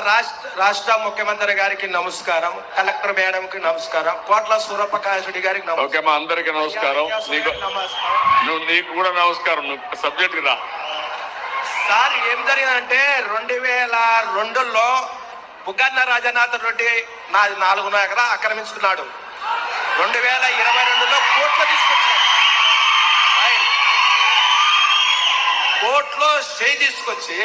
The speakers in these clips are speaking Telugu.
రాష్ట్ర ముఖ్యమంత్రి గారికి నమస్కారం, కలెక్టర్ మేడంకి నమస్కారం, కోట్ల సూరప్రకాశుడి గారికి నమస్కారం. అందరికి నమస్కారం. నీకు కూడా నమస్కారం. సబ్జెక్ట్ రా సార్. ఏం జరిగిందంటే 2002లో బుగ్గన్న రాజనాథ్ రెడ్డి 4 ఎకరా ఆక్రమించుకున్నాడు. 2022లో కోర్టులో తీసుకొచ్చాడు. కోర్టులో స్టే తీసుకొచ్చి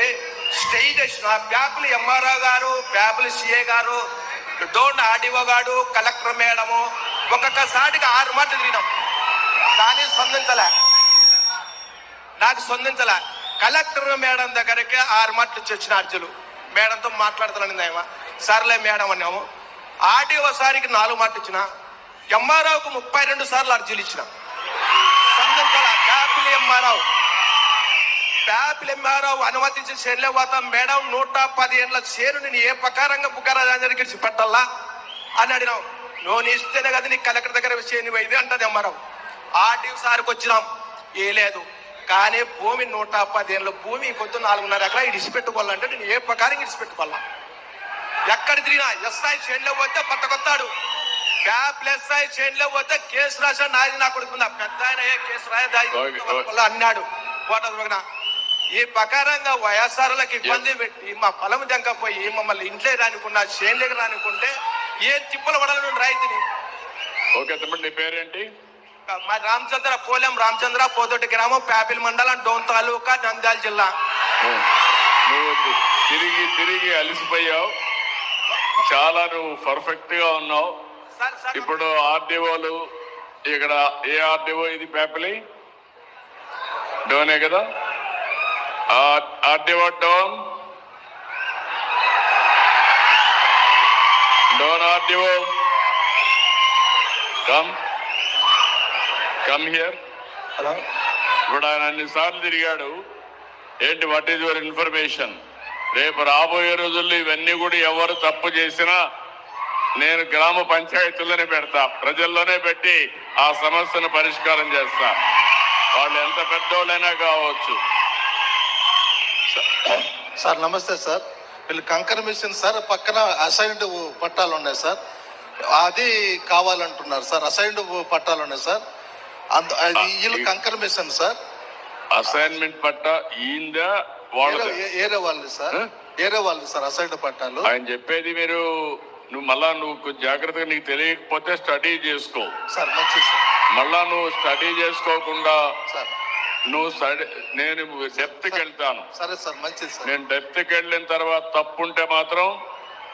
స్టే చేసిన ప్యాపులు ఎంఆర్ఓ గారు, ప్యాపులు సిఏ గారు, డోన్ ఆర్డీఓ గారు, కలెక్టర్ మేడము ఒక్కొక్కసారికి 6 మాటలు వినాం. కానీ నాకు స్పందించలే. కలెక్టర్ మేడం దగ్గరికి 6 మాటలు వచ్చిన అర్జులు. మేడంతో మాట్లాడుతున్నాను ఏమో, సర్లే మేడం అన్నాము. ఆర్డీఓ సారికి 4 మాటలు ఇచ్చిన, ఎంఆర్ఓకు 32 సార్లు అర్జీలు ఇచ్చిన. స్పందించాల. ప్యాపిల్ ఎంఆర్ఓ అనుమతించిన చేనులే పోతాం మేడం. 110 ఏళ్ళ చేను నేను ఏ ప్రకారంగా బుగ్గరాజానికి పెట్టాలా అని అడిగినాం. నువ్వు ఇస్తేనే కదా నీకు కలెక్టర్ దగ్గర చేను ఇది అంటది ఎంఆర్ఓ. ఆర్డీఓ సార్కి వచ్చినాం, ఏ లేదు. కానీ భూమి 110 ఏళ్ళ భూమి కొద్ది 4.5 ఎకరా ఇడిచిపెట్టుకోవాలంటే నేను ఏ ప్రకారం ఇడిచిపెట్టుకోవాలా? ఎక్కడ తిరిగినా ఎస్ఐ చేనులో పోతే పట్టకొత్తాడు, ప్యాపిల్ ఎస్ఐ చేనులో పోతే కేసు రాసా నాది నా కొడుకుందా పెద్ద ఆయన ఏ కేసు రాయదా అన్నాడు. ఫోటో ఈ ప్రకారంగా వైఎస్ఆర్లకు ఇబ్బంది పెట్టి మా పొలం దెంకపోయి మమ్మల్ని ఇంట్లో రానుకున్నా చేనులకు రానుకుంటే ఏ తిప్పలు పడాలి రైతుని. ఓకే తమ్ముడు, నీ పేరేంటి? మా రామచంద్ర, పోలెం రామచంద్ర, పోదొడ్డి గ్రామం, ప్యాపిల్ మండలం, డోన్ తాలూకా, నంద్యాల జిల్లా. నువ్వు తిరిగి అలిసిపోయావు, చాలా నువ్వు పర్ఫెక్ట్ గా ఉన్నావు. ఇప్పుడు ఆర్డీఓలు ఇక్కడ ఏ ఆర్డీఓ ఇది? ప్యాపిలి డోనే కదా? RDO Dhone RDO come here. Hello. ఇప్పుడు ఆయన అన్నిసార్లు తిరిగాడు. ఏంటి, వాట్ ఈజ్ యువర్ ఇన్ఫర్మేషన్? రేపు రాబోయే రోజుల్లో ఇవన్నీ కూడా ఎవరు తప్పు చేసినా నేను గ్రామ పంచాయతీలోనే పెడతా, ప్రజల్లోనే పెట్టి ఆ సమస్యను పరిష్కారం చేస్తా. వాళ్ళు ఎంత పెద్దోళ్ళైనా కావచ్చు. సార్ నమస్తే సార్. వీళ్ళు కంకర్ మిషన్ సార్, పక్కన అసైన్డ్ పట్టాలు ఉన్నాయి సార్, అది కావాలంటున్నారు సార్. అసైన్డ్ పట్టాలు ఉన్నాయి సార్, వీళ్ళు కంకర్ మిషన్ సార్. అసైన్మెంట్ పట్టా ఈందా ఏరే వాళ్ళు సార్, ఏరే వాళ్ళు సార్ అసైన్డ్ పట్టాలు. ఆయన చెప్పేది మీరు నువ్వు జాగ్రత్తగా, నీకు తెలియకపోతే స్టడీ చేసుకో సార్. మంచిది సార్. మళ్ళా నువ్వు స్టడీ చేసుకోకుండా సార్ నేను డెప్త్కి వెళ్తాను. సరే సార్, మంచిది సార్. నేను డెప్త్కి వెళ్ళిన తర్వాత తప్పుంటే మాత్రం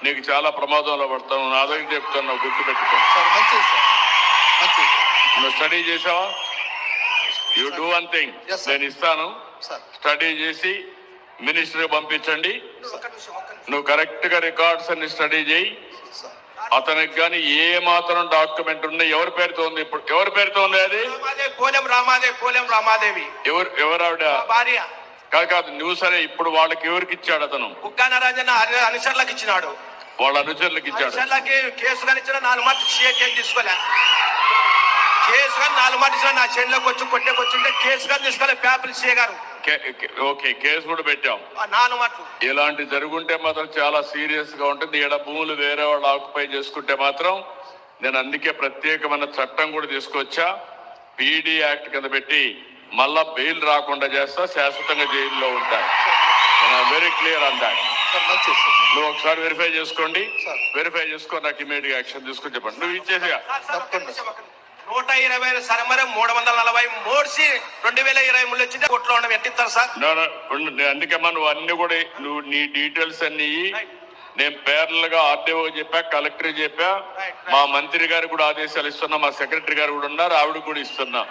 నీకు చాలా ప్రమాదంలో పడతాను. నా దగ్గర చెప్తాను, గుర్తుపెట్టుకో సార్. మంచిది సార్, మంచిది. నువ్వు స్టడీ చేసావా? యూ డూ వన్ థింగ్, నేను ఇస్తాను, స్టడీ చేసి మినిస్టర్ పంపించండి. నువ్వు కరెక్ట్ గా రికార్డ్స్ అన్ని స్టడీ చేయి. అతనికి కానీ ఏ మాత్రం డాక్యుమెంట్ ఉన్నాయి? ఎవరి పేరుతో ఉంది? ఇప్పుడు ఎవరి పేరుతో ఉంది? అది పోలెం రామాదేవి. ఎవరు ఆవిడ? భార్య. కాదు, నువ్వు సరే. ఇప్పుడు వాళ్ళకి ఎవరికి ఇచ్చాడు? అతను బుగ్గన రాజన్న అనుచరులకు ఇచ్చినాడు. వాళ్ళ అనుచరులకు ఇచ్చాడు. కేసు కానీ ఇచ్చిన 4 మాటలు సీఏ కేసు తీసుకోలే. కేసు కానీ 4 మాటలు ఇచ్చిన నా చేనులోకి వచ్చి కొట్టేకొచ్చింటే కేసు కానీ తీసుకోలే ప్యాపిల్ సీఏ గారు. ఓకే, కేసు కూడా పెట్టాం. 4 మాటలు ఇలాంటి జరుగుంటే మాత్రం చాలా సీరియస్ గా ఉంటుంది. ఈడ భూములు వేరే వాళ్ళు ఆక్యుపై చేసుకుంటే మాత్రం నేను అందుకే ప్రత్యేకమైన చట్టం కూడా తీసుకొచ్చా. పీడీ యాక్ట్ కింద పెట్టి మళ్ళా బెయిల్ రాకుండా చేస్తా, శాశ్వతంగా జైల్లో ఉంటాను. Very clear on that. నువ్వు ఒకసారి వెరిఫై చేసుకోండి. వెరిఫై చేసుకొని నాకు ఇమీడియట్ గా యాక్షన్ తీసుకొని చెప్పండి. నువ్వు ఇచ్చేసిగా 120 సరమర 340 మోడ్సి 2023 వచ్చింది కొట్లో ఉండడం ఎట్టిస్తారు సార్? అందుకేమ్మా నువ్వు అన్ని కూడా నీ డీటెయిల్స్ అన్ని నేను పేర్లుగా ఆర్డీఓ చెప్పా, కలెక్టర్ చెప్పా, మా మంత్రి గారికి కూడా ఆదేశాలు ఇస్తున్నా, మా సెక్రటరీ గారు కూడా ఉన్నారు, ఆవిడ కూడా ఇస్తున్నా.